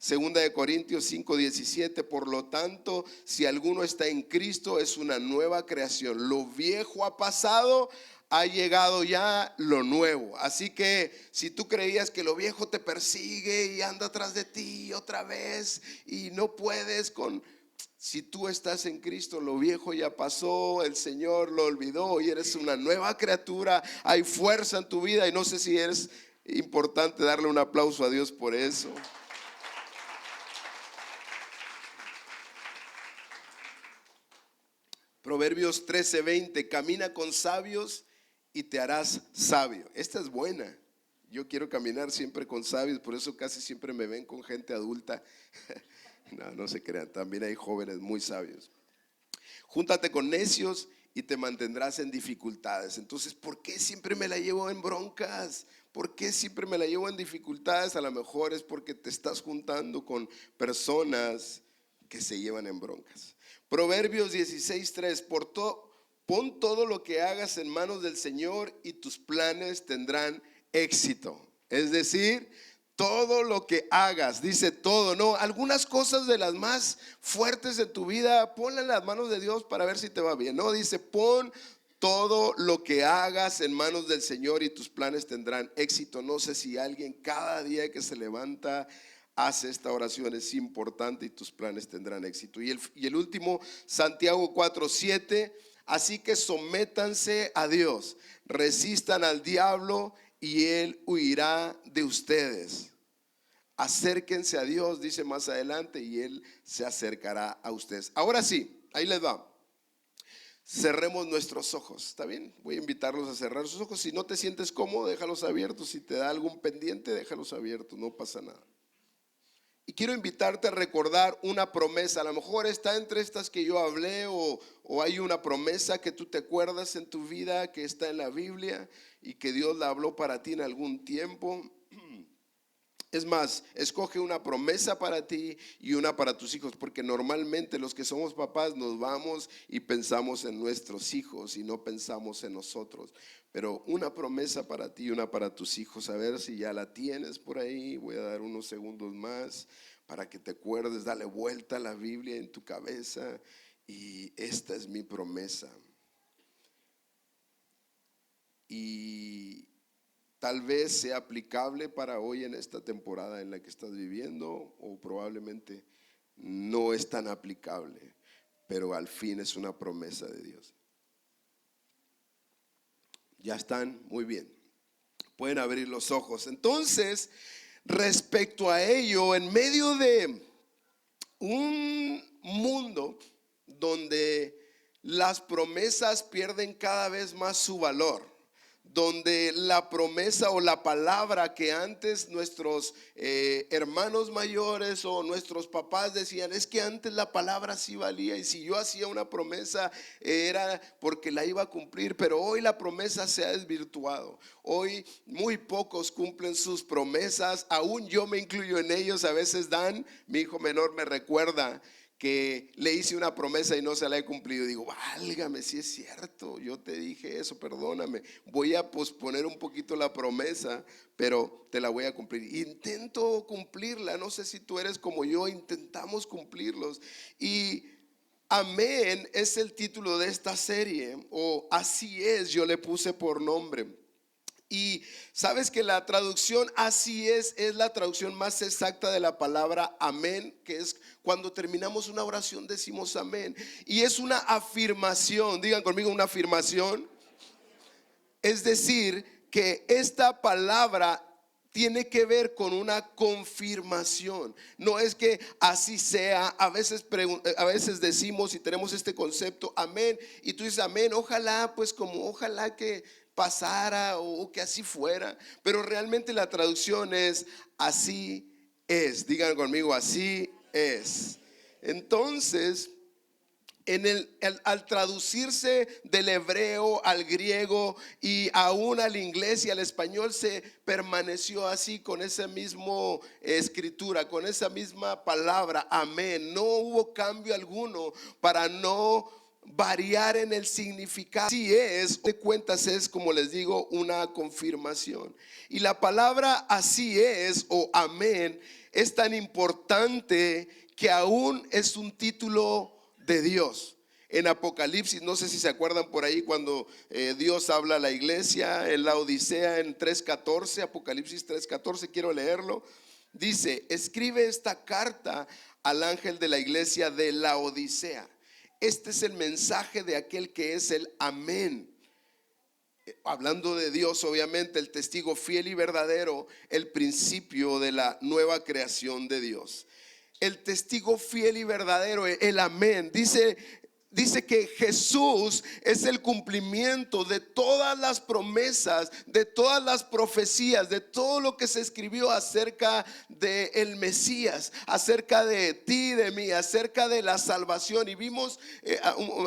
Segunda de Corintios 5:17, por lo tanto, si alguno está en Cristo, es una nueva creación. Lo viejo ha pasado, ha llegado ya lo nuevo. Así que si tú creías que lo viejo te persigue y anda atrás de ti otra vez y no puedes si tú estás en Cristo, lo viejo ya pasó, el Señor lo olvidó y eres una nueva criatura. Hay fuerza en tu vida y no sé si es importante darle un aplauso a Dios por eso. Proverbios 13:20, camina con sabios y te harás sabio. Esta es buena. Yo quiero caminar siempre con sabios, por eso casi siempre me ven con gente adulta. No se crean, también hay jóvenes muy sabios. Júntate con necios y te mantendrás en dificultades. Entonces, ¿por qué siempre me la llevo en broncas? ¿Por qué siempre me la llevo en dificultades? A lo mejor es porque te estás juntando con personas que se llevan en broncas. Proverbios 16:3, pon todo lo que hagas en manos del Señor y tus planes tendrán éxito. Es decir, todo lo que hagas, dice todo, no, algunas cosas de las más fuertes de tu vida, ponlas en las manos de Dios para ver si te va bien. No, dice, pon todo lo que hagas en manos del Señor y tus planes tendrán éxito. No sé si alguien cada día que se levanta hace esta oración, es importante, y tus planes tendrán éxito. Y el último, Santiago 4:7, así que sométanse a Dios, resistan al diablo y él huirá de ustedes. Acérquense a Dios, dice más adelante, y él se acercará a ustedes. Ahora sí, ahí les va. Cerremos nuestros ojos, ¿está bien? Voy a invitarlos a cerrar sus ojos. Si no te sientes cómodo, déjalos abiertos. Si te da algún pendiente, déjalos abiertos, no pasa nada. Y quiero invitarte a recordar una promesa. A lo mejor está entre estas que yo hablé, o hay una promesa que tú te acuerdas en tu vida que está en la Biblia y que Dios la habló para ti en algún tiempo. Es más, escoge una promesa para ti y una para tus hijos, porque normalmente los que somos papás nos vamos y pensamos en nuestros hijos y no pensamos en nosotros. Pero una promesa para ti y una para tus hijos, a ver si ya la tienes por ahí. Voy a dar unos segundos más para que te acuerdes. Dale vuelta a la Biblia en tu cabeza y esta es mi promesa. Y tal vez sea aplicable para hoy en esta temporada en la que estás viviendo, o probablemente no es tan aplicable, pero al fin es una promesa de Dios. Ya están, muy bien. Pueden abrir los ojos. Entonces, respecto a ello, en medio de un mundo donde las promesas pierden cada vez más su valor, donde la promesa o la palabra que antes nuestros hermanos mayores o nuestros papás decían, es que antes la palabra sí valía, y si yo hacía una promesa era porque la iba a cumplir, pero hoy la promesa se ha desvirtuado. Hoy muy pocos cumplen sus promesas, aún yo me incluyo en ellos. A veces Dan, mi hijo menor, me recuerda que le hice una promesa y no se la he cumplido. Digo, válgame, si es cierto, yo te dije eso, perdóname. Voy a posponer un poquito la promesa, pero te la voy a cumplir. Intento cumplirla. No sé si tú eres como yo, intentamos cumplirlos. Y amén es el título de esta serie, o así es, yo le puse por nombre. Y sabes que la traducción así es la traducción más exacta de la palabra amén, que es cuando terminamos una oración decimos amén. Y es una afirmación, digan conmigo, una afirmación. Es decir, que esta palabra tiene que ver con una confirmación. No es que así sea. A veces decimos y tenemos este concepto, amén, y tú dices amén, ojalá, pues como ojalá que pasara o que así fuera. Pero realmente la traducción es así es. Digan conmigo, así es. Entonces, al traducirse del hebreo al griego y aún al inglés y al español, se permaneció así, con esa misma escritura, con esa misma palabra, amén. No hubo cambio alguno para no variar en el significado. Así es, de cuentas es, como les digo, una confirmación. Y la palabra así es o amén es tan importante que aún es un título de Dios. En Apocalipsis, no sé si se acuerdan por ahí cuando Dios habla a la iglesia en la Odisea en 3:14, Apocalipsis 3:14, quiero leerlo. Dice: escribe esta carta al ángel de la iglesia de la Odisea. Este es el mensaje de aquel que es el Amén. Hablando de Dios, obviamente, el testigo fiel y verdadero, el principio de la nueva creación de Dios. El testigo fiel y verdadero, el Amén. Dice que Jesús es el cumplimiento de todas las promesas, de todas las profecías, de todo lo que se escribió acerca de el Mesías, acerca de ti, de mí, acerca de la salvación. Y vimos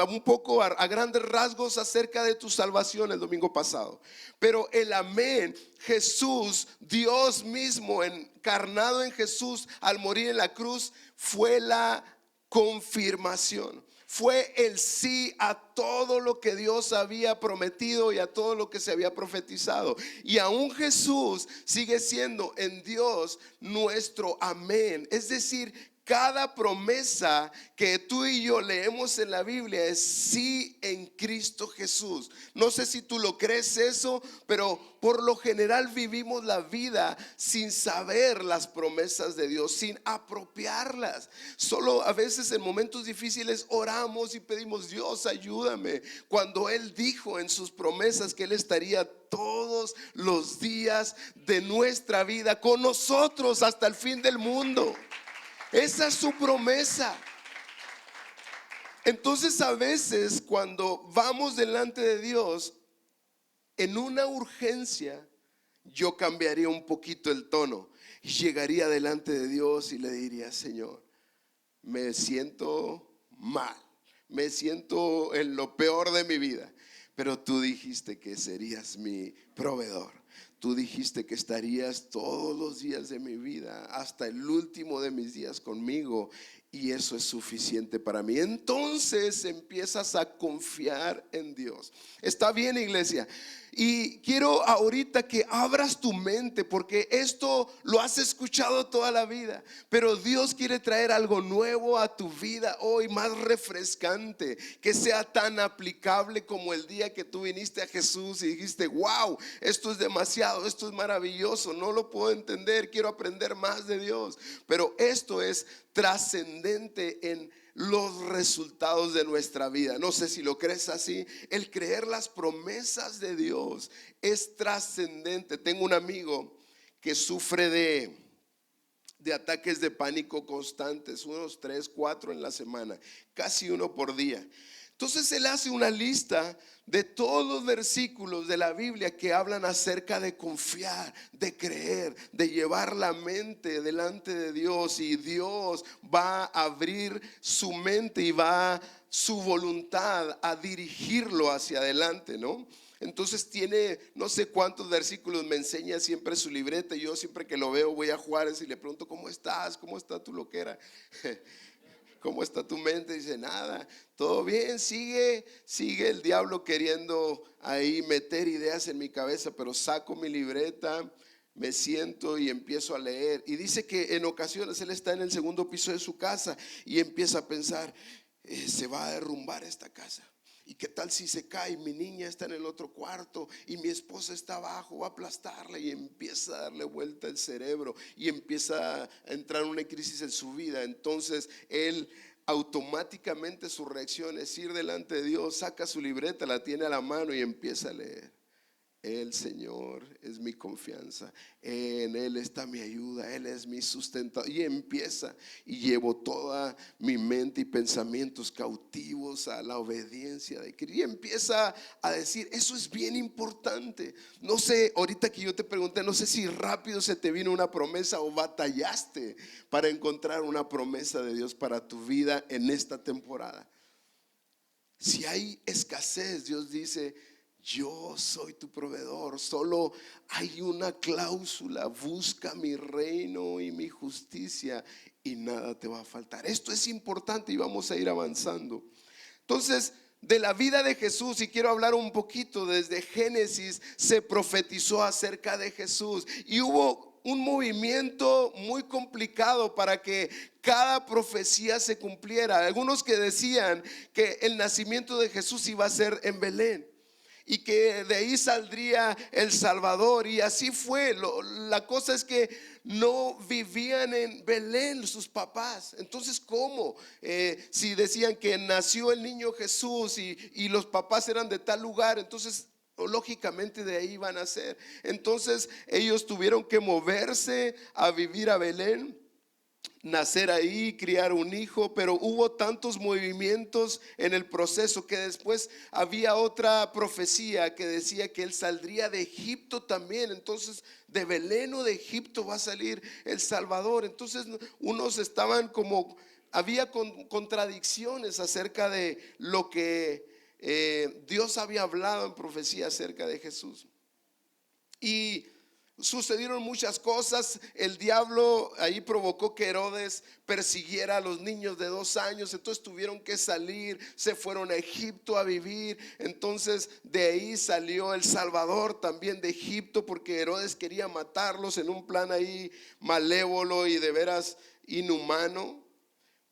un poco a grandes rasgos acerca de tu salvación el domingo pasado. Pero el Amén, Jesús, Dios mismo encarnado en Jesús al morir en la cruz, fue la confirmación. Fue el sí a todo lo que Dios había prometido y a todo lo que se había profetizado. Y aún Jesús sigue siendo en Dios nuestro amén. Es decir, cada promesa que tú y yo leemos en la Biblia es sí en Cristo Jesús. No sé si tú lo crees eso, pero por lo general vivimos la vida sin saber las promesas de Dios, sin apropiarlas. Solo a veces en momentos difíciles oramos y pedimos: Dios, ayúdame. Cuando Él dijo en sus promesas que Él estaría todos los días de nuestra vida con nosotros hasta el fin del mundo. Esa es su promesa. Entonces, a veces cuando vamos delante de Dios en una urgencia, yo cambiaría un poquito el tono y llegaría delante de Dios y le diría: Señor, me siento mal, me siento en lo peor de mi vida, pero tú dijiste que serías mi proveedor. Tú dijiste que estarías todos los días de mi vida, hasta el último de mis días conmigo, y eso es suficiente para mí. Entonces empiezas a confiar en Dios. Está bien, iglesia. Y quiero ahorita que abras tu mente, porque esto lo has escuchado toda la vida, pero Dios quiere traer algo nuevo a tu vida hoy, más refrescante, que sea tan aplicable como el día que tú viniste a Jesús y dijiste: wow, esto es demasiado, esto es maravilloso, no lo puedo entender, quiero aprender más de Dios. Pero esto es trascendente en los resultados de nuestra vida. No sé si lo crees así. El creer las promesas de Dios es trascendente. Tengo un amigo que sufre de ataques de pánico constantes, unos 3, 4 en la semana, casi uno por día. Entonces él hace una lista de todos los versículos de la Biblia que hablan acerca de confiar, de creer, de llevar la mente delante de Dios, y Dios va a abrir su mente y va su voluntad a dirigirlo hacia adelante, ¿no? Entonces tiene no sé cuántos versículos, me enseña siempre su libreta, y yo siempre que lo veo voy a Juárez y le pregunto: ¿cómo estás? ¿Cómo está tu loquera? ¿Cómo está tu mente? Dice: nada, todo bien, sigue el diablo queriendo ahí meter ideas en mi cabeza, pero saco mi libreta, me siento y empiezo a leer. Y dice que en ocasiones él está en el segundo piso de su casa y empieza a pensar: se va a derrumbar esta casa. ¿Y qué tal si se cae? Mi niña está en el otro cuarto y mi esposa está abajo, va a aplastarla. Y empieza a darle vuelta el cerebro y empieza a entrar en una crisis en su vida. Entonces él automáticamente, su reacción es ir delante de Dios, saca su libreta, la tiene a la mano y empieza a leer: el Señor es mi confianza, en Él está mi ayuda, Él es mi sustento. Y empieza, y llevo toda mi mente y pensamientos cautivos a la obediencia de Cristo. Y empieza a decir: eso es bien importante. No sé, ahorita que yo te pregunté, no sé si rápido se te vino una promesa o batallaste para encontrar una promesa de Dios para tu vida en esta temporada. Si hay escasez, Dios dice: yo soy tu proveedor. Solo hay una cláusula: busca mi reino y mi justicia y nada te va a faltar. Esto es importante y vamos a ir avanzando. Entonces, de la vida de Jesús, y quiero hablar un poquito, desde Génesis se profetizó acerca de Jesús y hubo un movimiento muy complicado para que cada profecía se cumpliera. Algunos que decían que el nacimiento de Jesús iba a ser en Belén y que de ahí saldría el Salvador, y así fue. La cosa es que no vivían en Belén sus papás. Entonces, ¿cómo? Si decían que nació el niño Jesús y los papás eran de tal lugar, entonces lógicamente de ahí iban a ser. Entonces ellos tuvieron que moverse a vivir a Belén, nacer ahí, criar un hijo, pero hubo tantos movimientos en el proceso que después había otra profecía que decía que él saldría de Egipto también. Entonces, de Belén o de Egipto va a salir el Salvador. Entonces, unos estaban como, había contradicciones acerca de lo que Dios había hablado en profecía acerca de Jesús. Y sucedieron muchas cosas. El diablo ahí provocó que Herodes persiguiera a los niños de 2 años. Entonces tuvieron que salir, se fueron a Egipto a vivir. Entonces de ahí salió el Salvador también de Egipto, porque Herodes quería matarlos en un plan ahí malévolo y de veras inhumano.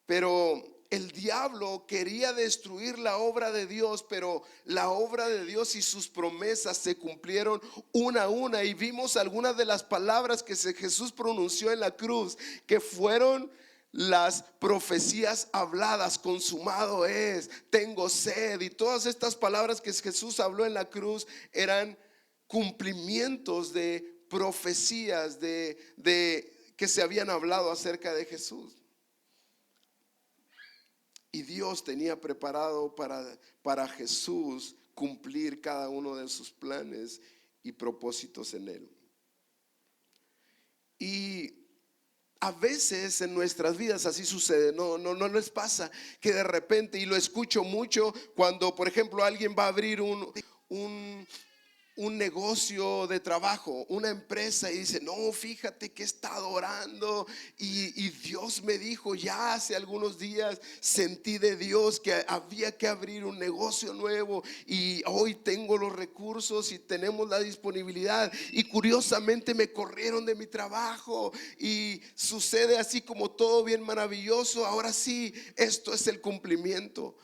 Pero el diablo quería destruir la obra de Dios, pero la obra de Dios y sus promesas se cumplieron una a una. Y vimos algunas de las palabras que Jesús pronunció en la cruz, que fueron las profecías habladas: consumado es, tengo sed. Y todas estas palabras que Jesús habló en la cruz eran cumplimientos de profecías de que se habían hablado acerca de Jesús. Y Dios tenía preparado para Jesús cumplir cada uno de sus planes y propósitos en él. Y a veces en nuestras vidas así sucede. No les pasa que de repente, y lo escucho mucho cuando, por ejemplo, alguien va a abrir un negocio de trabajo, una empresa, y dice: no, fíjate que he estado orando y Dios me dijo, ya hace algunos días sentí de Dios que había que abrir un negocio nuevo, y hoy tengo los recursos y tenemos la disponibilidad, y curiosamente me corrieron de mi trabajo y sucede así como todo bien maravilloso. Ahora sí, esto es el cumplimiento.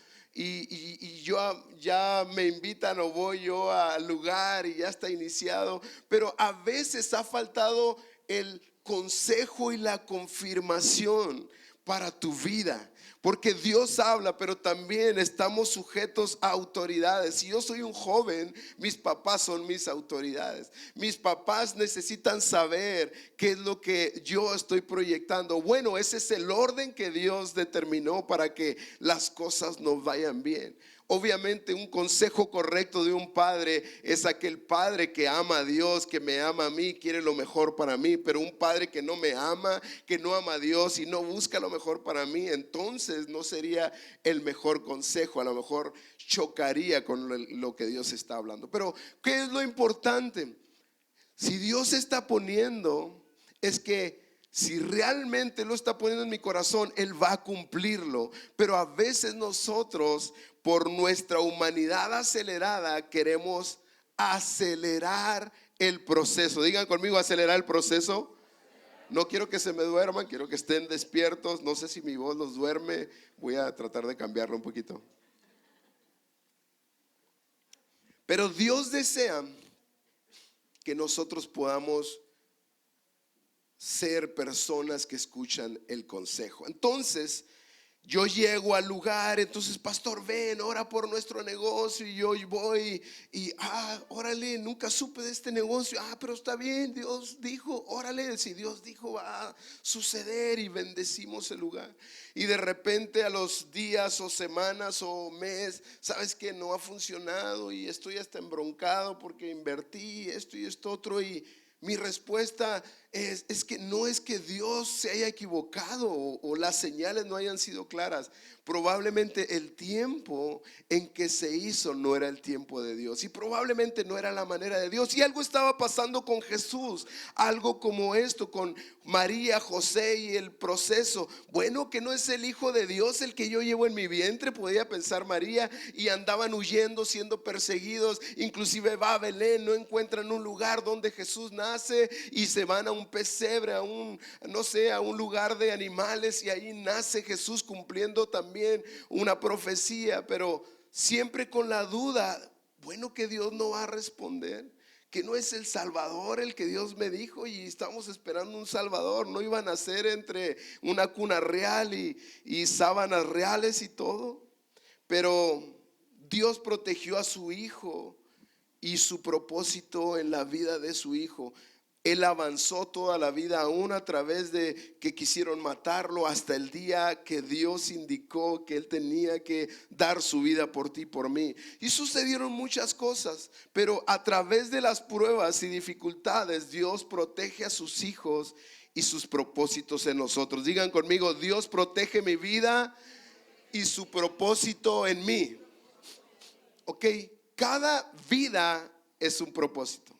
Y yo ya me invitan o voy yo al lugar y ya está iniciado, pero a veces ha faltado el consejo y la confirmación para tu vida, porque Dios habla, pero también estamos sujetos a autoridades. Si yo soy un joven, mis papás son mis autoridades. Mis papás necesitan saber qué es lo que yo estoy proyectando. Bueno, ese es el orden que Dios determinó para que las cosas nos vayan bien. Obviamente un consejo correcto de un padre es aquel padre que ama a Dios, que me ama a mí, quiere lo mejor para mí. Pero un padre que no me ama, que no ama a Dios y no busca lo mejor para mí, entonces no sería el mejor consejo. A lo mejor chocaría con lo que Dios está hablando. Pero ¿qué es lo importante? Si Dios está poniendo, es que si realmente lo está poniendo en mi corazón, Él va a cumplirlo. Pero a veces nosotros, por nuestra humanidad acelerada, queremos acelerar el proceso. Digan conmigo: acelerar el proceso. No quiero que se me duerman, quiero que estén despiertos. No sé si mi voz los duerme, voy a tratar de cambiarlo un poquito. Pero Dios desea que nosotros podamos ser personas que escuchan el consejo. Entonces yo llego al lugar, entonces: pastor, ven, ora por nuestro negocio. Y yo voy y órale, nunca supe de este negocio. Pero está bien, Dios dijo, órale, si Dios dijo va a suceder. Y bendecimos el lugar. Y de repente a los días o semanas o mes, sabes que no ha funcionado y estoy hasta embroncado porque invertí esto y esto otro. Y mi respuesta es que no es que Dios se haya equivocado o las señales no hayan sido claras. Probablemente el tiempo en que se hizo no era el tiempo de Dios, y probablemente no era la manera de Dios. Y algo estaba pasando con Jesús, algo como esto con María, José y el proceso. Bueno, que no es el Hijo de Dios el que yo llevo en mi vientre, podía pensar María. Y andaban huyendo, siendo perseguidos. Inclusive va a Belén, no encuentran un lugar donde Jesús nace y se van a un pesebre, a un, no sé, a un lugar de animales, y ahí nace Jesús cumpliendo también una profecía, pero siempre con la duda, bueno, que Dios no va a responder, que no es el Salvador el que Dios me dijo, y estamos esperando un Salvador. No iban a nacer entre una cuna real y sábanas reales y todo, pero Dios protegió a su hijo y su propósito en la vida de su hijo. Él avanzó toda la vida, aún a través de que quisieron matarlo, hasta el día que Dios indicó que él tenía que dar su vida por ti, por mí. Y sucedieron muchas cosas, pero a través de las pruebas y dificultades, Dios protege a sus hijos y sus propósitos en nosotros. Digan conmigo: Dios protege mi vida y su propósito en mí. Ok, cada vida es un propósito,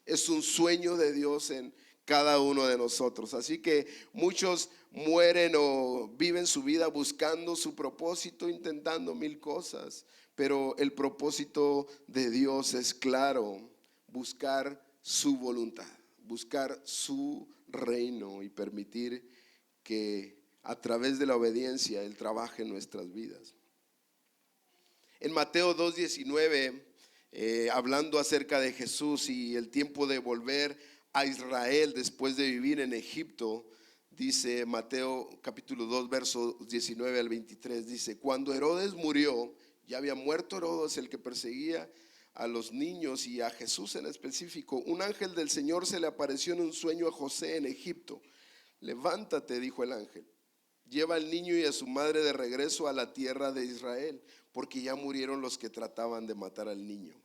es un sueño de Dios en cada uno de nosotros. Así que muchos mueren o viven su vida buscando su propósito, intentando mil cosas, pero el propósito de Dios es claro: buscar su voluntad, buscar su reino y permitir que a través de la obediencia Él trabaje en nuestras vidas. En Mateo 2:19, hablando acerca de Jesús y el tiempo de volver a Israel después de vivir en Egipto, dice Mateo capítulo 2, versos 19 al 23, dice: cuando Herodes murió, ya había muerto Herodes, el que perseguía a los niños y a Jesús en específico, un ángel del Señor se le apareció en un sueño a José en Egipto. Levántate, dijo el ángel, lleva al niño y a su madre de regreso a la tierra de Israel, porque ya murieron los que trataban de matar al niño.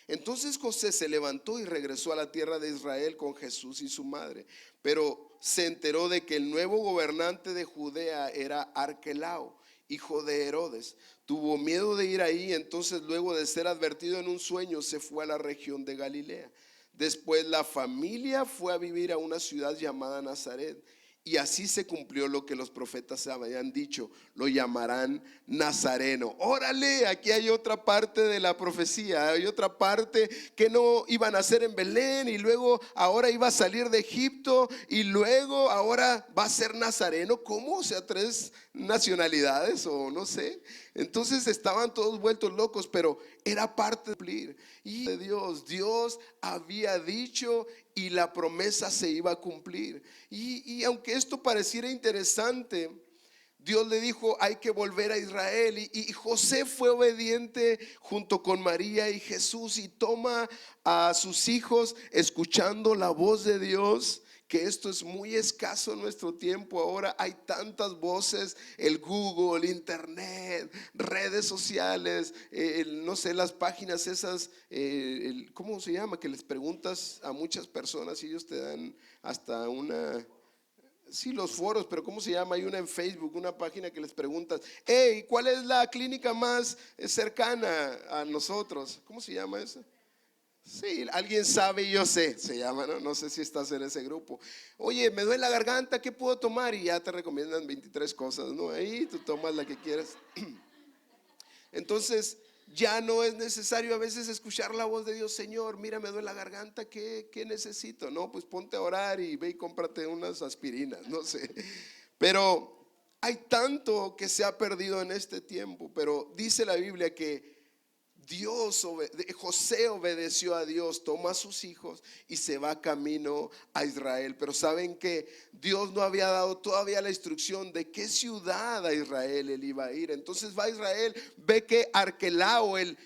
Entonces José se levantó y regresó a la tierra de Israel con Jesús y su madre, pero se enteró de que el nuevo gobernante de Judea era Arquelao, hijo de Herodes. Tuvo miedo de ir ahí, entonces luego de ser advertido en un sueño se fue a la región de Galilea. Después la familia fue a vivir a una ciudad llamada Nazaret. Y así se cumplió lo que los profetas habían dicho: lo llamarán Nazareno. Órale, aquí hay otra parte de la profecía. Hay otra parte: que no iba a nacer en Belén, y luego ahora iba a salir de Egipto, y luego ahora va a ser Nazareno. ¿Cómo? O sea, 3 nacionalidades, o no sé. Entonces estaban todos vueltos locos, pero era parte de cumplir. Y de Dios había dicho, y la promesa se iba a cumplir. Y aunque esto pareciera interesante, Dios le dijo: hay que volver a Israel. Y José fue obediente junto con María y Jesús, y toma a sus hijos escuchando la voz de Dios. Que esto es muy escaso en nuestro tiempo. Ahora hay tantas voces: el Google, internet, redes sociales, no sé, las páginas esas, ¿cómo se llama? Que les preguntas a muchas personas y ellos te dan hasta una... Sí, los foros, pero ¿cómo se llama? Hay una en Facebook, una página que les preguntas: hey, ¿cuál es la clínica más cercana a nosotros? ¿Cómo se llama esa? Sí, alguien sabe y yo sé, se llama, ¿no? No sé si estás en ese grupo. Oye, me duele la garganta, ¿qué puedo tomar? Y ya te recomiendan 23 cosas, ¿no? Ahí tú tomas la que quieras. Entonces, ya no es necesario a veces escuchar la voz de Dios: Señor, mira, me duele la garganta, ¿qué necesito? No, pues ponte a orar y ve y cómprate unas aspirinas, no sé. Pero hay tanto que se ha perdido en este tiempo. Pero dice la Biblia que José obedeció a Dios, toma a sus hijos y se va camino a Israel. Pero saben que Dios no había dado todavía la instrucción de qué ciudad a Israel él iba a ir. Entonces va a Israel, ve que Arquelao, el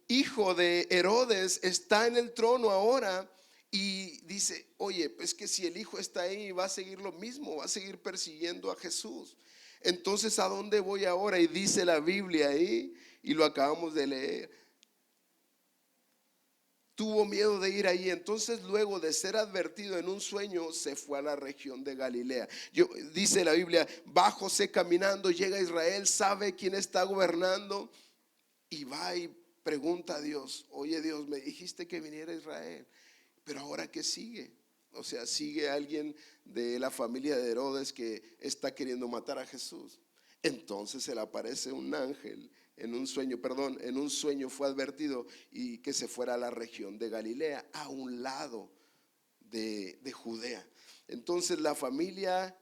hijo de Herodes, está en el trono ahora. Y dice: oye, pues que si el hijo está ahí, va a seguir lo mismo, va a seguir persiguiendo a Jesús. Entonces, ¿a dónde voy ahora? Y dice la Biblia ahí, y lo acabamos de leer: tuvo miedo de ir ahí. Entonces, luego de ser advertido en un sueño, se fue a la región de Galilea. Dice la Biblia: va José caminando, llega a Israel, sabe quién está gobernando, y va y pregunta a Dios: oye Dios, me dijiste que viniera a Israel, pero ahora ¿qué sigue? O sea, sigue alguien de la familia de Herodes que está queriendo matar a Jesús. Entonces se le aparece un ángel en un sueño fue advertido y que se fuera a la región de Galilea, a un lado de Judea. Entonces la familia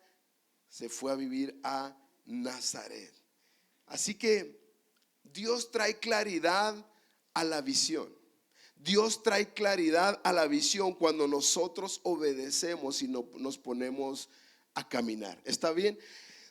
se fue a vivir a Nazaret. Así que Dios trae claridad a la visión. Dios trae claridad a la visión cuando nosotros obedecemos y nos ponemos a caminar. ¿Está bien?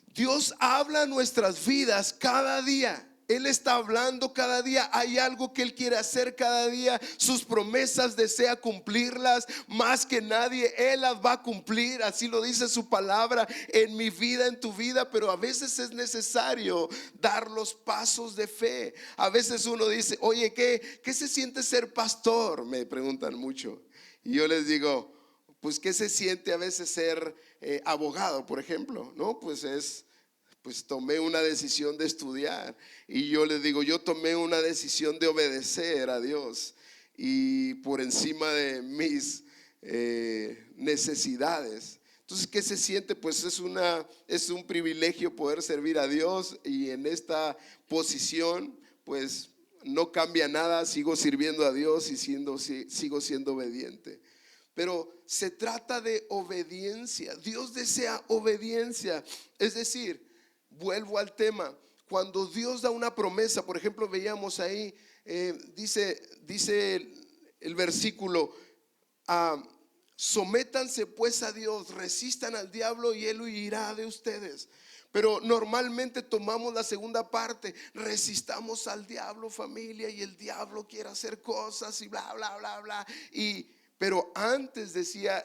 Dios habla en nuestras vidas cada día. Él está hablando cada día. Hay algo que Él quiere hacer cada día. Sus promesas desea cumplirlas más que nadie. Él las va a cumplir. Así lo dice su palabra en mi vida, en tu vida. Pero a veces es necesario dar los pasos de fe. A veces uno dice, oye, ¿qué se siente ser pastor? Me preguntan mucho. Y yo les digo, pues ¿qué se siente a veces ser abogado, por ejemplo? No, pues tomé una decisión de estudiar, y yo les digo, yo tomé una decisión de obedecer a Dios y por encima de mis necesidades. Entonces, ¿qué se siente? Pues es un privilegio poder servir a Dios, y en esta posición pues no cambia nada, sigo sirviendo a Dios y sigo siendo obediente. Pero se trata de obediencia. Dios desea obediencia. Es decir, vuelvo al tema, cuando Dios da una promesa, por ejemplo, veíamos ahí, dice el versículo, sométanse pues a Dios, resistan al diablo y él huirá de ustedes. Pero normalmente tomamos la segunda parte, resistamos al diablo, familia, y el diablo quiere hacer cosas y bla, bla, bla, bla. Pero antes decía,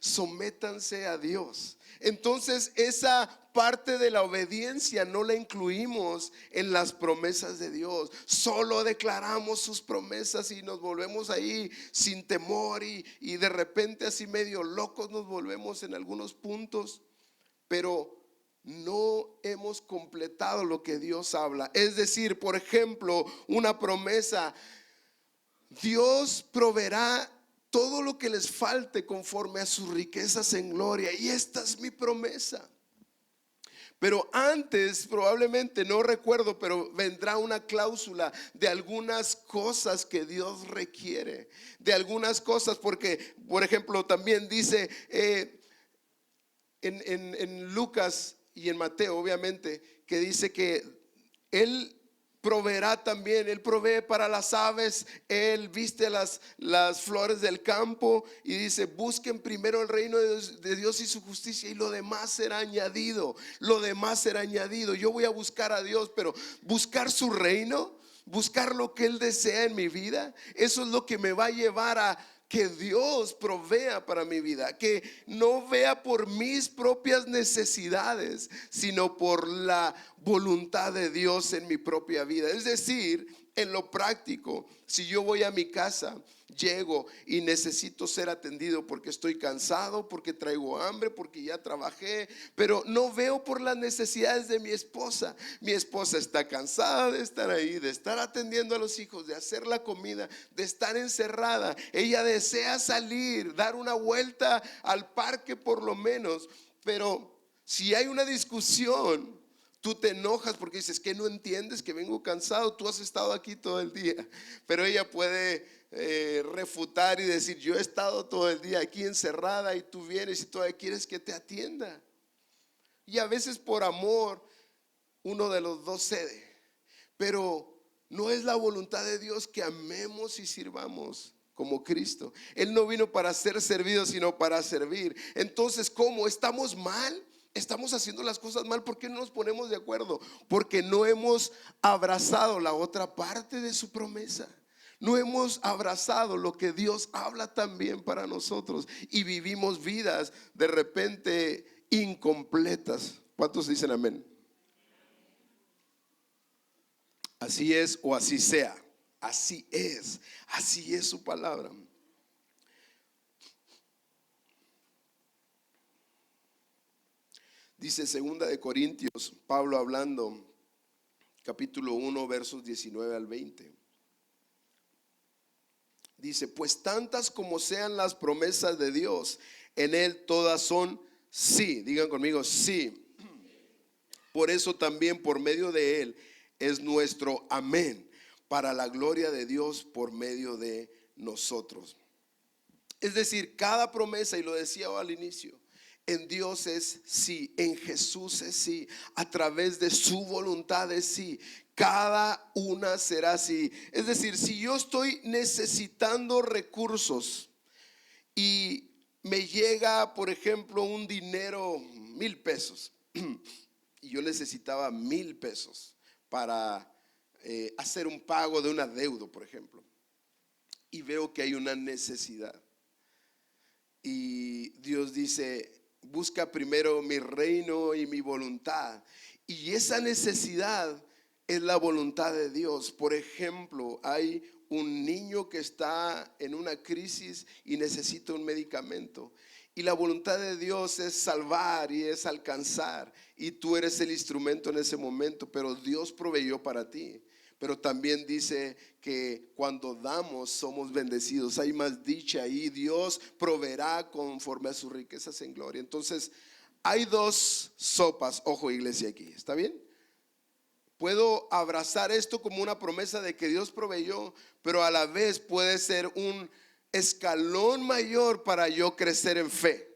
sométanse a Dios. Entonces esa parte de la obediencia no la incluimos en las promesas de Dios. Solo declaramos sus promesas y nos volvemos ahí sin temor, y de repente así medio locos nos volvemos en algunos puntos, pero no hemos completado lo que Dios habla. Es decir, por ejemplo, una promesa: Dios proveerá todo lo que les falte conforme a sus riquezas en gloria, y esta es mi promesa. Pero antes, probablemente, no recuerdo, pero vendrá una cláusula de algunas cosas que Dios requiere, de algunas cosas, porque, por ejemplo, también dice en Lucas y en Mateo, obviamente, que dice que Él proveerá también. Él provee para las aves, Él viste las flores del campo, y dice, busquen primero el reino de Dios y su justicia, y lo demás será añadido. Lo demás será añadido. Yo voy a buscar a Dios, pero buscar su reino, buscar lo que Él desea en mi vida, eso es lo que me va a llevar a que Dios provea para mi vida, que no vea por mis propias necesidades, sino por la voluntad de Dios en mi propia vida. Es decir, en lo práctico, si yo voy a mi casa, llego y necesito ser atendido porque estoy cansado, porque traigo hambre, porque ya trabajé, pero no veo por las necesidades de mi esposa. Mi esposa está cansada de estar ahí, de estar atendiendo a los hijos, de hacer la comida, de estar encerrada. Ella desea salir, dar una vuelta al parque por lo menos, pero si hay una discusión, tú te enojas porque dices que no entiendes que vengo cansado, tú has estado aquí todo el día. Pero ella puede refutar y decir, yo he estado todo el día aquí encerrada y tú vienes y todavía quieres que te atienda. Y a veces por amor uno de los dos cede, pero no es la voluntad de Dios que amemos y sirvamos como Cristo. Él no vino para ser servido, sino para servir. Entonces, ¿cómo? ¿Estamos mal? ¿Estamos haciendo las cosas mal? ¿Por qué no nos ponemos de acuerdo? Porque no hemos abrazado la otra parte de su promesa. No hemos abrazado lo que Dios habla también para nosotros, y vivimos vidas de repente incompletas. ¿Cuántos dicen amén? Así es, o así sea. Así es su palabra. Dice 2 Corintios, Pablo hablando, capítulo 1, versos 19 al 20. Dice, pues tantas como sean las promesas de Dios, en Él todas son sí. Digan conmigo, sí. Por eso también por medio de Él es nuestro amén, para la gloria de Dios por medio de nosotros. Es decir, cada promesa, y lo decía al inicio, en Dios es sí, en Jesús es sí, a través de su voluntad es sí. Cada una será sí. Es decir, si yo estoy necesitando recursos y me llega, por ejemplo, un dinero, 1,000 pesos, y yo necesitaba 1,000 pesos para hacer un pago de un adeudo, por ejemplo, y veo que hay una necesidad. Y Dios dice, busca primero mi reino y mi voluntad. Y esa necesidad es la voluntad de Dios. Por ejemplo, hay un niño que está en una crisis y necesita un medicamento. Y la voluntad de Dios es salvar y es alcanzar. Y tú eres el instrumento en ese momento, pero Dios proveyó para ti. Pero también dice que cuando damos somos bendecidos. Hay más dicha ahí. Dios proveerá conforme a sus riquezas en gloria. Entonces, hay dos sopas. Ojo, iglesia, aquí. ¿Está bien? Puedo abrazar esto como una promesa de que Dios proveyó, pero a la vez puede ser un escalón mayor para yo crecer en fe.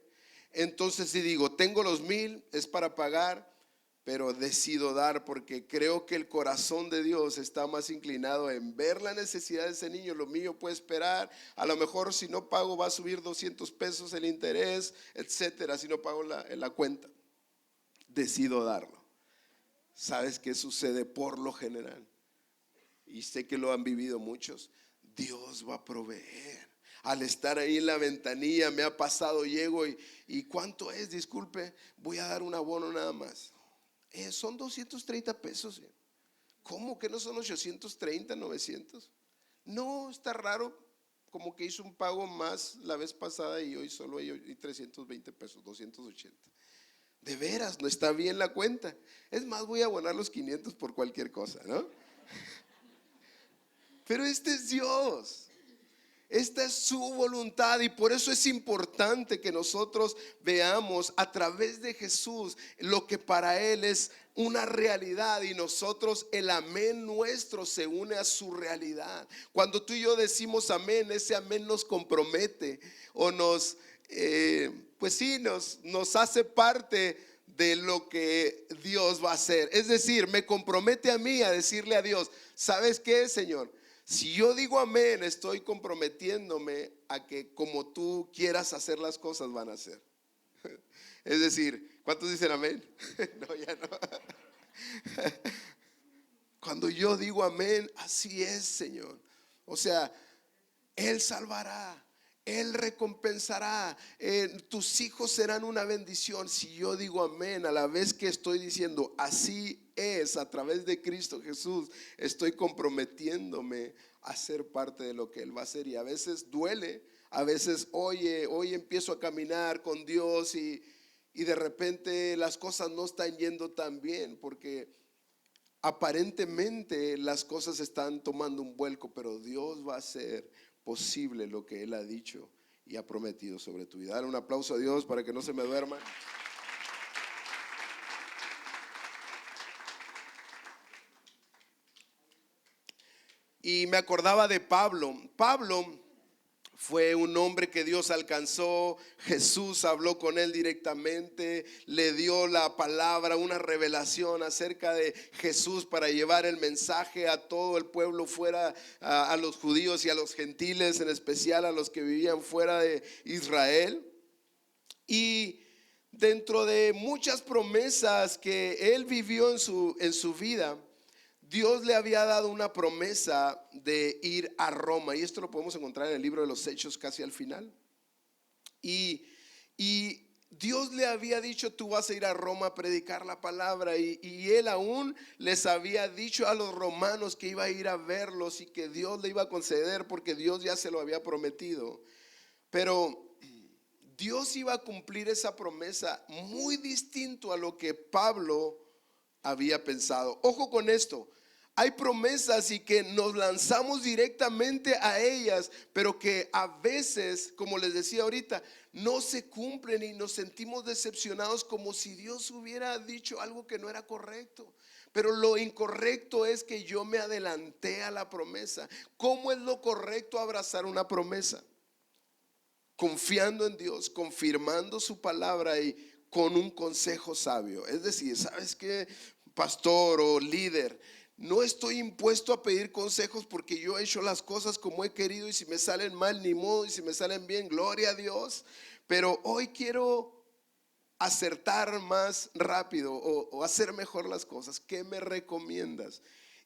Entonces, si digo, tengo los 1,000, es para pagar, pero decido dar porque creo que el corazón de Dios está más inclinado en ver la necesidad de ese niño. Lo mío puede esperar. A lo mejor si no pago va a subir 200 pesos el interés, etcétera. Si no pago la cuenta, decido darlo. ¿Sabes qué sucede por lo general? Y sé que lo han vivido muchos. Dios va a proveer. Al estar ahí en la ventanilla me ha pasado, llego y ¿cuánto es? Disculpe, voy a dar un abono nada más. Son 230 pesos. ¿Cómo que no son 830, 900? No, está raro. Como que hizo un pago más la vez pasada y hoy solo hay 320 pesos, 280. De veras, no está bien la cuenta. Es más, voy a abonar los 500 por cualquier cosa, ¿no? Pero este es Dios. Esta es su voluntad y por eso es importante que nosotros veamos a través de Jesús lo que para Él es una realidad y nosotros el amén nuestro se une a su realidad. Cuando tú y yo decimos amén, ese amén nos compromete o pues sí, nos hace parte de lo que Dios va a hacer. Es decir, me compromete a mí a decirle a Dios, ¿sabes qué, Señor? Si yo digo amén, estoy comprometiéndome a que como tú quieras hacer las cosas van a ser. Es decir, ¿cuántos dicen amén? No, ya no. Cuando yo digo amén, así es, Señor. O sea, Él salvará, Él recompensará, tus hijos serán una bendición. Si yo digo amén, a la vez que estoy diciendo así es, a través de Cristo Jesús, estoy comprometiéndome a ser parte de lo que Él va a hacer. Y a veces duele, a veces hoy empiezo a caminar con Dios y de repente las cosas no están yendo tan bien porque aparentemente las cosas están tomando un vuelco, pero Dios va a hacer posible lo que Él ha dicho y ha prometido sobre tu vida. Dale un aplauso a Dios para que no se me duerma. Y me acordaba de Pablo. Pablo fue un hombre que Dios alcanzó. Jesús habló con él directamente, le dio la palabra, una revelación acerca de Jesús para llevar el mensaje a todo el pueblo fuera, a los judíos y a los gentiles, en especial a los que vivían fuera de Israel. Y dentro de muchas promesas que él vivió en su vida, Dios le había dado una promesa de ir a Roma, y esto lo podemos encontrar en el libro de los Hechos casi al final. Y Dios le había dicho, tú vas a ir a Roma a predicar la palabra, y él aún les había dicho a los romanos que iba a ir a verlos y que Dios le iba a conceder porque Dios ya se lo había prometido. Pero Dios iba a cumplir esa promesa muy distinto a lo que Pablo había pensado. Ojo con esto. Hay promesas y que nos lanzamos directamente a ellas, pero que a veces, como les decía ahorita, no se cumplen y nos sentimos decepcionados como si Dios hubiera dicho algo que no era correcto. Pero lo incorrecto es que yo me adelanté a la promesa. ¿Cómo es lo correcto abrazar una promesa? confiando en Dios, confirmando su palabra y con un consejo sabio. Es decir, ¿sabes qué, pastor o líder? No estoy impuesto a pedir consejos porque yo he hecho las cosas como he querido y si me salen mal, ni modo, y si me salen bien, gloria a Dios. Pero hoy quiero acertar más rápido o hacer mejor las cosas. ¿Qué me recomiendas?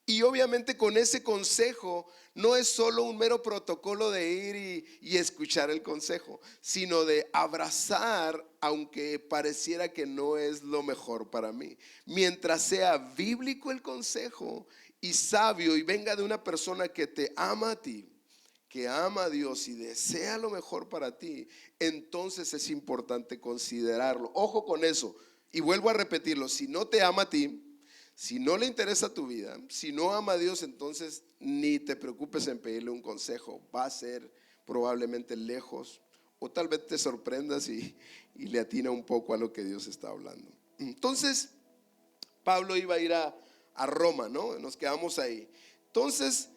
Y obviamente con ese consejo no es solo un mero protocolo de ir y escuchar el consejo, sino de abrazar, aunque pareciera que no es lo mejor para mí. Mientras sea bíblico el consejo y sabio y venga de una persona que te ama a ti, que ama a Dios y desea lo mejor para ti, entonces es importante considerarlo. Ojo con eso. Y vuelvo a repetirlo, si no te ama a ti, si no le interesa tu vida, si no ama a Dios, entonces ni te preocupes en pedirle un consejo. Va a ser probablemente lejos o tal vez te sorprendas y le atina un poco a lo que Dios está hablando. Entonces, Pablo iba a ir a Roma, ¿no? Nos quedamos ahí. Entonces,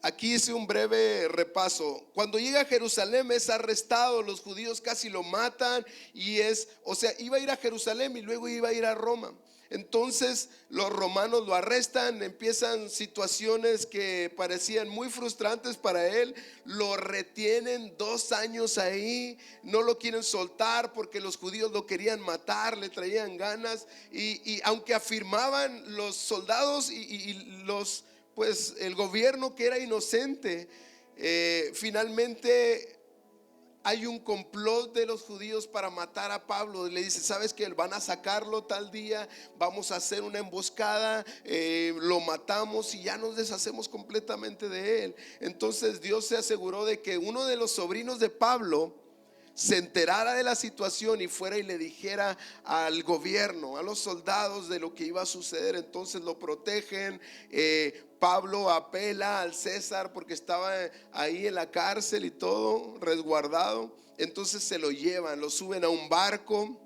aquí hice un breve repaso. Cuando llega a Jerusalén es arrestado, los judíos casi lo matan iba a ir a Jerusalén y luego iba a ir a Roma. Entonces los romanos lo arrestan, empiezan situaciones que parecían muy frustrantes para él, lo retienen 2 años ahí, no lo quieren soltar porque los judíos lo querían matar, le traían ganas y aunque afirmaban los soldados pues el gobierno que era inocente, finalmente hay un complot de los judíos para matar a Pablo. Le dice, ¿sabes qué? Van a sacarlo tal día, vamos a hacer una emboscada, lo matamos y ya nos deshacemos completamente de él. Entonces Dios se aseguró de que uno de los sobrinos de Pablo se enterara de la situación y fuera y le dijera al gobierno, a los soldados de lo que iba a suceder. Entonces lo protegen. Pablo apela al César porque estaba ahí en la cárcel y todo resguardado. Entonces se lo llevan, lo suben a un barco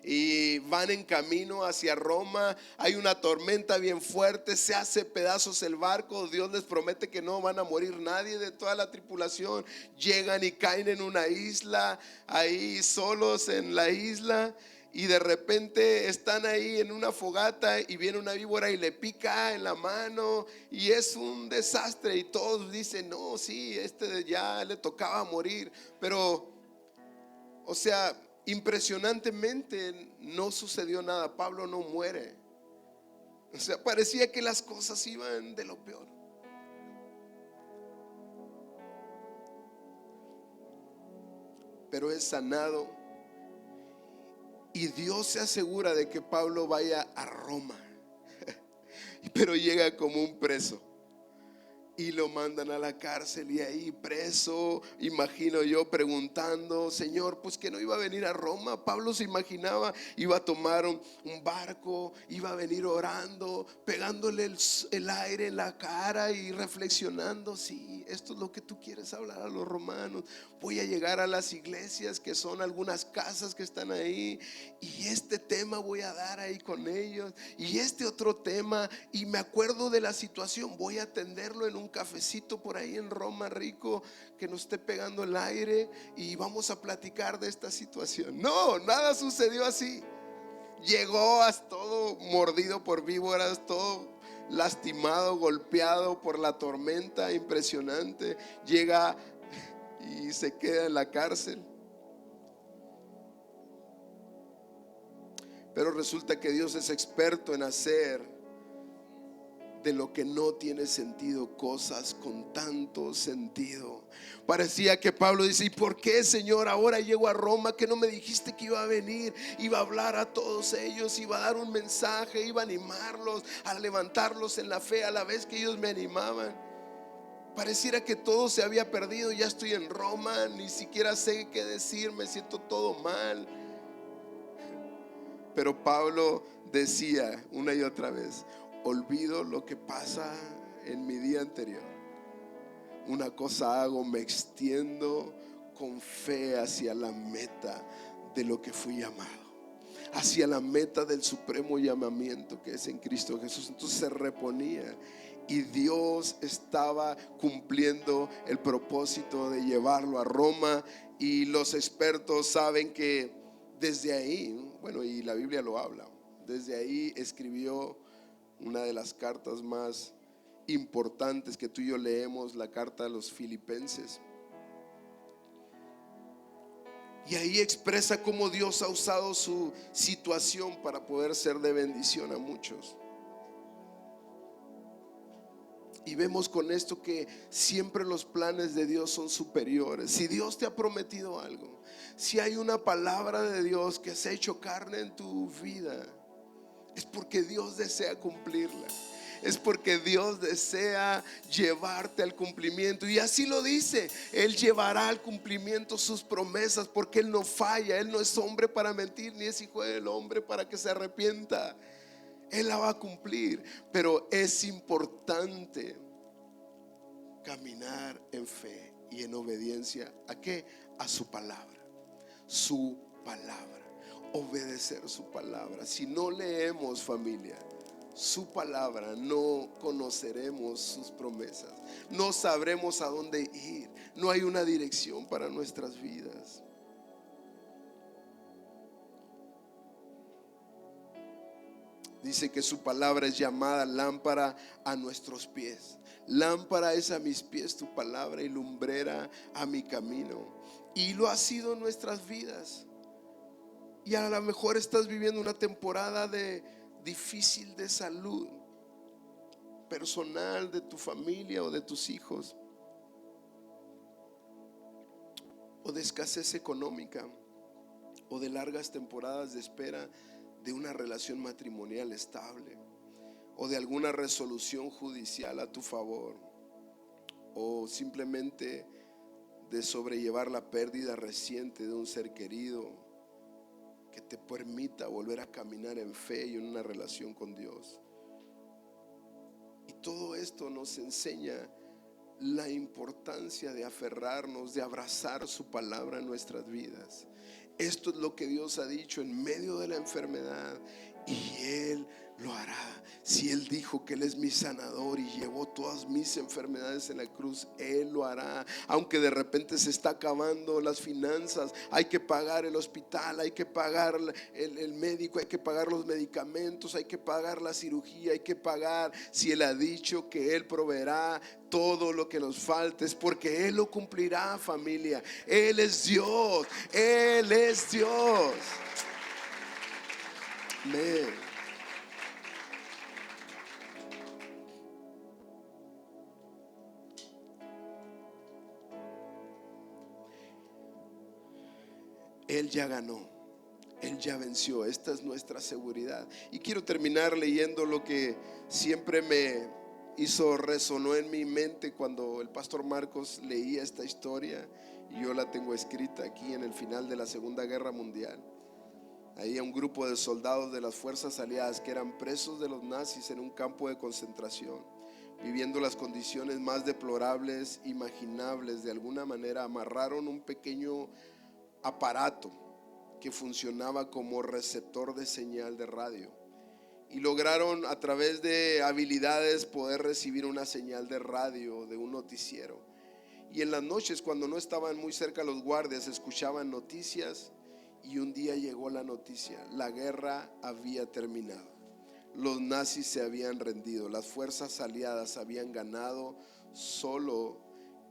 y van en camino hacia Roma. Hay una tormenta bien fuerte, se hace pedazos el barco. Dios les promete que no van a morir nadie de toda la tripulación. Llegan y caen en una isla, ahí solos en la isla. Y de repente están ahí en una fogata y viene una víbora y le pica en la mano y es un desastre. Y todos dicen, no, sí, ya le tocaba morir. Pero, o sea, impresionantemente no sucedió nada. Pablo no muere. O sea, parecía que las cosas iban de lo peor. Pero es sanado y Dios se asegura de que Pablo vaya a Roma. Pero llega como un preso y lo mandan a la cárcel y ahí preso, imagino yo preguntando, Señor, pues que no iba a venir a Roma. Pablo se imaginaba, iba a tomar un barco, iba a venir orando, pegándole el aire en la cara y reflexionando, sí, esto es lo que tú quieres hablar a los romanos. Voy a llegar a las iglesias que son algunas casas que están ahí y este tema voy a dar ahí con ellos y este otro tema, y me acuerdo de la situación, voy a atenderlo en un cafecito por ahí en Roma rico que nos esté pegando el aire y vamos a platicar de esta situación. No, nada sucedió así. Llegó hasta todo mordido por víboras, todo lastimado, golpeado por la tormenta impresionante. Llega y se queda en la cárcel. Pero resulta que Dios es experto en hacer de lo que no tiene sentido cosas con tanto sentido. Parecía que Pablo dice, ¿y por qué, Señor, ahora llego a Roma? Que no me dijiste que iba a venir, iba a hablar a todos ellos, iba a dar un mensaje, iba a animarlos, a levantarlos en la fe a la vez que ellos me animaban. Pareciera que todo se había perdido. Ya estoy en Roma, ni siquiera sé qué decir, me siento todo mal. Pero Pablo decía una y otra vez, olvido lo que pasa en mi día anterior. Una cosa hago, me extiendo con fe hacia la meta de lo que fui llamado, hacia la meta del supremo llamamiento que es en Cristo Jesús. Entonces se reponía y Dios estaba cumpliendo el propósito de llevarlo a Roma. Y los expertos saben que desde ahí, bueno, y la Biblia lo habla, desde ahí escribió una de las cartas más importantes que tú y yo leemos, la carta a los Filipenses. Y ahí expresa cómo Dios ha usado su situación para poder ser de bendición a muchos. Y vemos con esto que siempre los planes de Dios son superiores. Si Dios te ha prometido algo, si hay una palabra de Dios que se ha hecho carne en tu vida, es porque Dios desea cumplirla. Es porque Dios desea llevarte al cumplimiento. Y así lo dice: Él llevará al cumplimiento sus promesas, porque Él no falla. Él no es hombre para mentir, ni es hijo del hombre para que se arrepienta. Él la va a cumplir. Pero es importante caminar en fe y en obediencia. ¿A qué? A su palabra. Su palabra. Obedecer su palabra. Si no leemos, familia, su palabra, no conoceremos sus promesas, no sabremos a dónde ir, no hay una dirección para nuestras vidas. Dice que su palabra es llamada lámpara a nuestros pies. Lámpara es a mis pies tu palabra y lumbrera a mi camino. Y lo ha sido en nuestras vidas. Y a lo mejor estás viviendo una temporada difícil de salud personal, de tu familia o de tus hijos, o de escasez económica, o de largas temporadas de espera de una relación matrimonial estable, o de alguna resolución judicial a tu favor, o simplemente de sobrellevar la pérdida reciente de un ser querido que te permita volver a caminar en fe y en una relación con Dios. Y todo esto nos enseña la importancia de aferrarnos, de abrazar su palabra en nuestras vidas. Esto es lo que Dios ha dicho en medio de la enfermedad, y Él lo hará. Si Él dijo que Él es mi sanador y llevó todas mis enfermedades en la cruz, Él lo hará. Aunque de repente se está acabando las finanzas, hay que pagar el hospital, hay que pagar el médico, hay que pagar los medicamentos, hay que pagar la cirugía, hay que pagar. Si Él ha dicho que Él proveerá todo lo que nos falte, es porque Él lo cumplirá, familia. Él es Dios, Él es Dios. Amén. Él ya ganó, Él ya venció. Esta es nuestra seguridad. Y quiero terminar leyendo lo que siempre me resonó en mi mente cuando el pastor Marcos leía esta historia, y yo la tengo escrita aquí en el final de la Segunda Guerra Mundial. Ahí un grupo de soldados de las fuerzas aliadas que eran presos de los nazis en un campo de concentración, viviendo las condiciones más deplorables imaginables. De alguna manera amarraron un pequeño aparato que funcionaba como receptor de señal de radio, y lograron a través de habilidades poder recibir una señal de radio de un noticiero. Y en las noches, cuando no estaban muy cerca los guardias, escuchaban noticias. Y un día llegó la noticia: la guerra había terminado, los nazis se habían rendido, las fuerzas aliadas habían ganado. Solo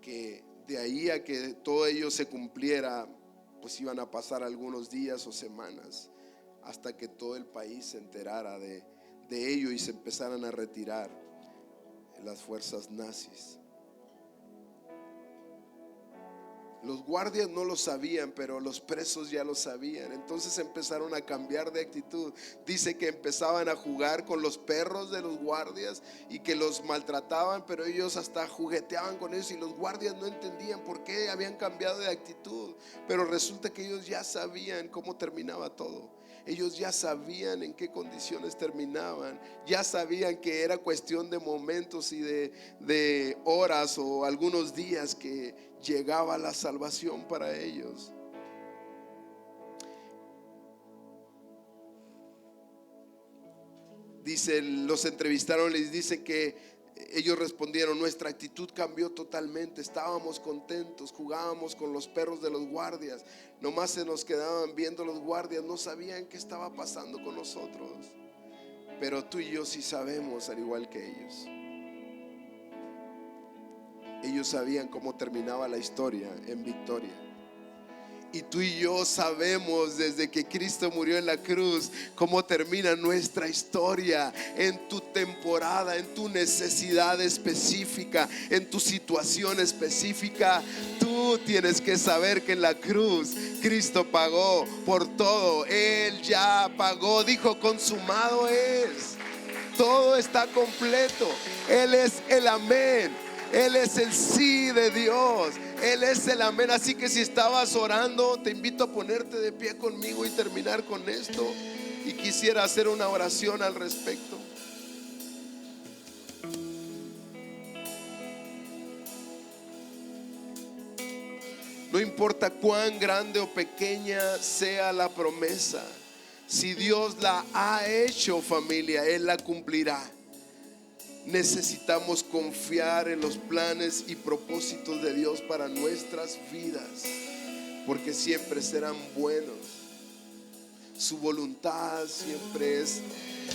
que de ahí a que todo ello se cumpliera, pues iban a pasar algunos días o semanas, hasta que todo el país se enterara de ello y se empezaran a retirar las fuerzas nazis. Los guardias no lo sabían, pero los presos ya lo sabían. Entonces empezaron a cambiar de actitud. Dice que empezaban a jugar con los perros de los guardias y que los maltrataban, pero ellos hasta jugueteaban con ellos, y los guardias no entendían por qué habían cambiado de actitud. Pero resulta que ellos ya sabían cómo terminaba todo. Ellos ya sabían en qué condiciones terminaban. Ya sabían que era cuestión de momentos y de horas o algunos días que llegaba la salvación para ellos. Dice, los entrevistaron, les dice que ellos respondieron: nuestra actitud cambió totalmente, estábamos contentos, jugábamos con los perros de los guardias, nomás se nos quedaban viendo los guardias, no sabían qué estaba pasando con nosotros. Pero tú y yo sí sabemos, al igual que ellos. Ellos sabían cómo terminaba la historia en victoria. Y tú y yo sabemos desde que Cristo murió en la cruz cómo termina nuestra historia en tu temporada, en tu necesidad específica, en tu situación específica. Tú tienes que saber que en la cruz Cristo pagó por todo. Él ya pagó, dijo: consumado es. Todo está completo. Él es el amén. Él es el sí de Dios. Él es el amén. Así que si estabas orando, te invito a ponerte de pie conmigo y terminar con esto. Y quisiera hacer una oración al respecto. No importa cuán grande o pequeña sea la promesa, si Dios la ha hecho, familia, Él la cumplirá. Necesitamos confiar en los planes y propósitos de Dios para nuestras vidas, porque siempre serán buenos. Su voluntad siempre es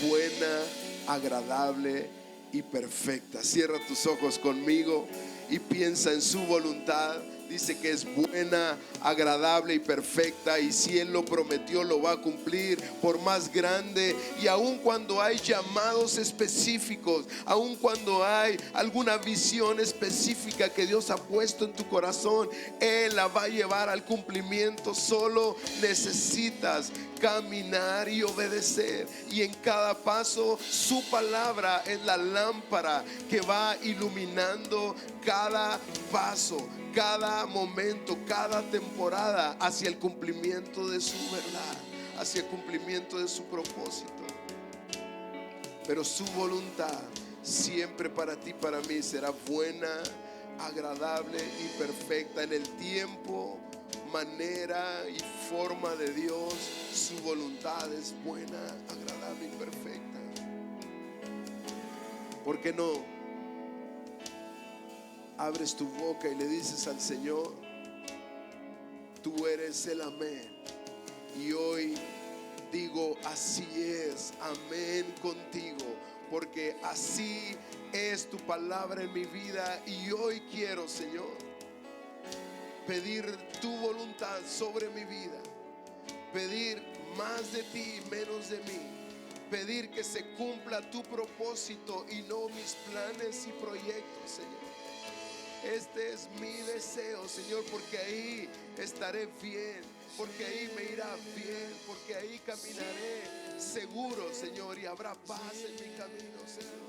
buena, agradable y perfecta. Cierra tus ojos conmigo y piensa en su voluntad. Dice que es buena, agradable y perfecta, y si Él lo prometió, lo va a cumplir, por más grande. Y aun cuando hay llamados específicos, aun cuando hay alguna visión específica que Dios ha puesto en tu corazón, Él la va a llevar al cumplimiento. Solo necesitas caminar y obedecer, y en cada paso su palabra es la lámpara que va iluminando cada paso, cada momento, cada temporada hacia el cumplimiento de su verdad, hacia el cumplimiento de su propósito. Pero su voluntad siempre para ti, para mí, será buena, agradable y perfecta. En el tiempo, manera y forma de Dios, su voluntad es buena, agradable y perfecta. ¿Por qué no abres tu boca y le dices al Señor: tú eres el amén? Y hoy digo: así es, amén contigo, porque así es tu palabra en mi vida. Y hoy quiero, Señor, pedir tu voluntad sobre mi vida, pedir más de ti y menos de mí, pedir que se cumpla tu propósito y no mis planes y proyectos, Señor. Este es mi deseo, Señor, porque ahí estaré bien, porque ahí me irá bien, porque ahí caminaré seguro, Señor, y habrá paz en mi camino, Señor.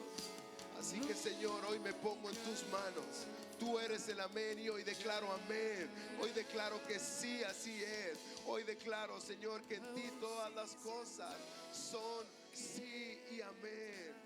Así que, Señor, hoy me pongo en tus manos. Tú eres el amén, y hoy declaro amén. Hoy declaro que sí, así es. Hoy declaro, Señor, que en ti todas las cosas son sí y amén.